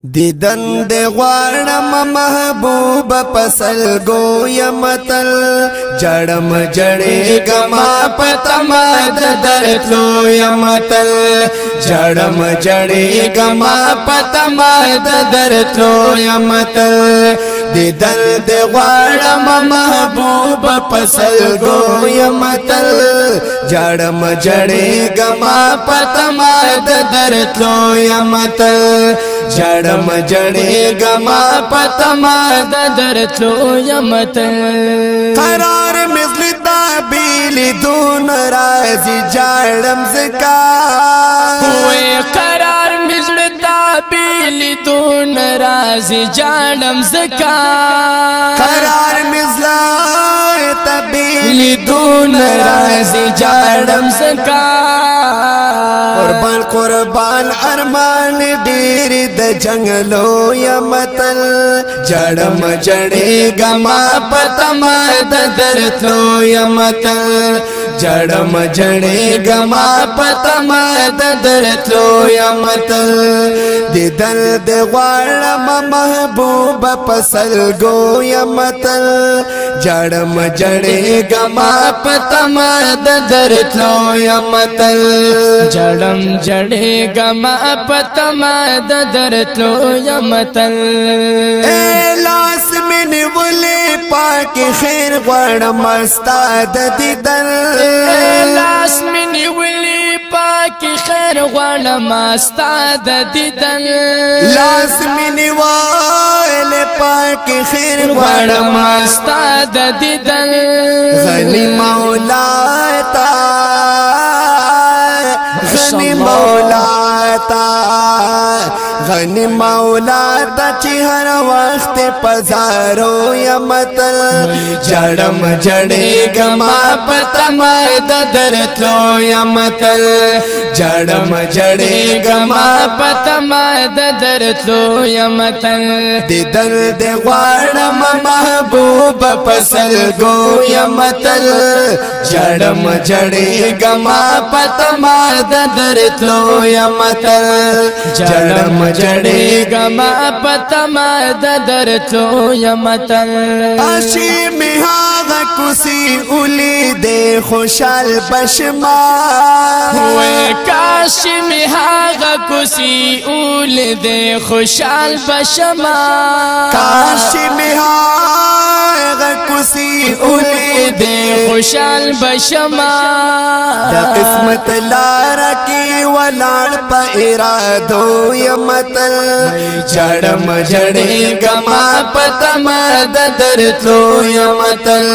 دیدن دی غواړم محبوب پسل گو یمتل جړم جړېږم پتما د درتلو یمتل جړم جړېږم پتما د درتلو یمتل دیدن دی غواړم محبوب پسل گو یمتل جړم جړېږم پتما د درتلو یمتل جړم جړېږم پتما د درتلو یمتل قرار مثل بیلی دون رازی جړم زکا وې قرار مثل بیلی دون رازی جړم زکا قرار مثل بیلی دون رازی جړم زکا قربان قربان ارمان ډیر د جنگلو یمتل جړم جړېږم پتما د درتلو یمتل جړم جړېږم پتما د درتلو یمتل دیدن د غواړم محبوب پسل گو یمتل جړم جړېږم پتما د درتلو یمتل جړم جړېږم پتما د درتلو یمتل لاس مې نیولې پاک خیر غواړم ستا د دیدن لاس مې نیولې پاک خیر غواړم ستا د دیدن لاس مې نیولې پاک خیر غواړم ستا د دیدن غنی مولا تا غنی مولا تا غنی مولا تا چې هر وخت پزارو یمتل جړم جړېږم پتما د درتلو یمتل جړم جړېږم پتما د درتلو یمتل دیدن د غواړم محبوب پسل گو یمتل جړم جړېږم پتما د درتلو یمتل جړم جړېږم پتما د درتلو یمتل اشی می هاغه کوسی اولی د خوشال بشما وې کاش می هاغه کوسی اولی د خوشال بشما کاش می هاغه کوسی اولی د خوشال بشما د قسمت لار کی ولاړ په ارادو یمتل جړم جړېږم پتما د درتلو یمتل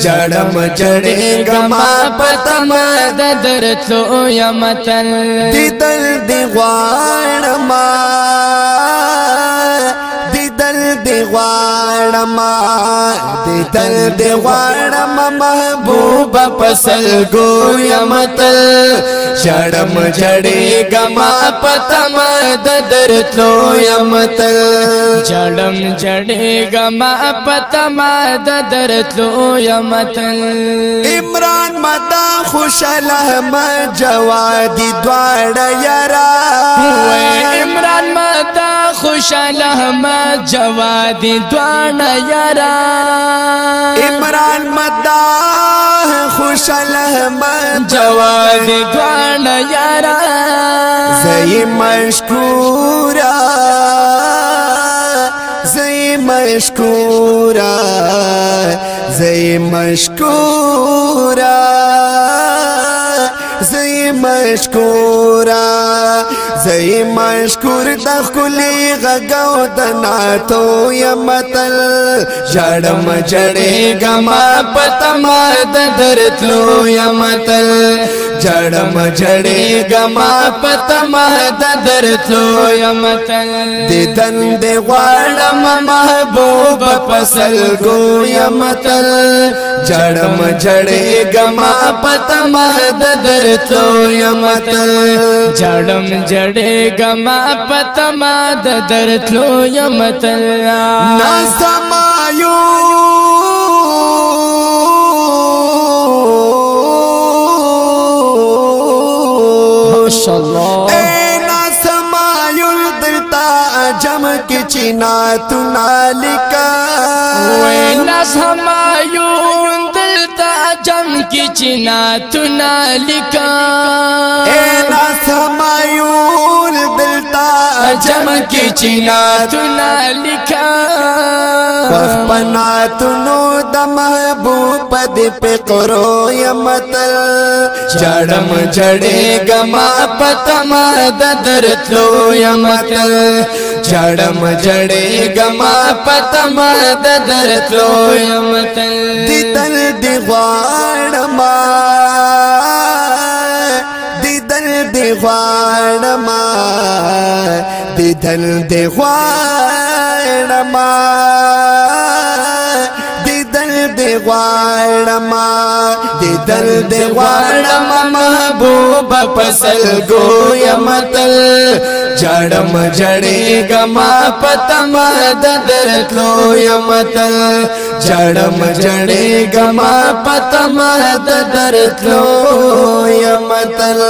جړم جړېږم پتما د درتلو یمتل دیدل دی غواړم دیدل دی غواړم دیدل دی غواړم محبوب پسل گو یمتل جړم جړېږم پتما د درتلو یمتل جړم جړېږم پتما د درتلو یمتل عمران مدا خوشال احمد جوادی دواړه یارا وې عمران مدا خوشال احمد جوادی دواړه یارا عمران مدا خوشال احمد جوادی دواړه یارا زئی مشکورا زئی مشکورا زئی مشکورا زئی مشکورا زئی مشکور د خلی غگو د ناتو یمتل جړم جړېږم پتما د درتلو یمتل جړم جړېږم پتما د درتلو یمتل دیدن د غواړم محبوب پسل گو یمتل جړم جړېږم پتما د درتلو یمتل جړم جړېږم پتما د درتلو یمتل ناسمایو ماشاءالله ناسمایو دلتا जम की चिना तू नालिका नस हमायूं दिलता जम की चिना तू नालिका नस हमायूं दिलता जम की चिना तू नालिका पना तुनो द महबूब दे पे करो यमतल जड़म जड़े गमा पतमा ददरतलो यमतल जड़म जड़े गमा पतमा ददरतलो यमतल दिदल दिवाणमा दिदल दिवाणमा दिदल दिवाणमा देवाणमा दिदल देवाणमा महबूब पसल गोयमतल जड़म जड़े गमा पतमा ददरतलो यमतल जड़म जड़े गमा पतमा ददरतलो यमतल।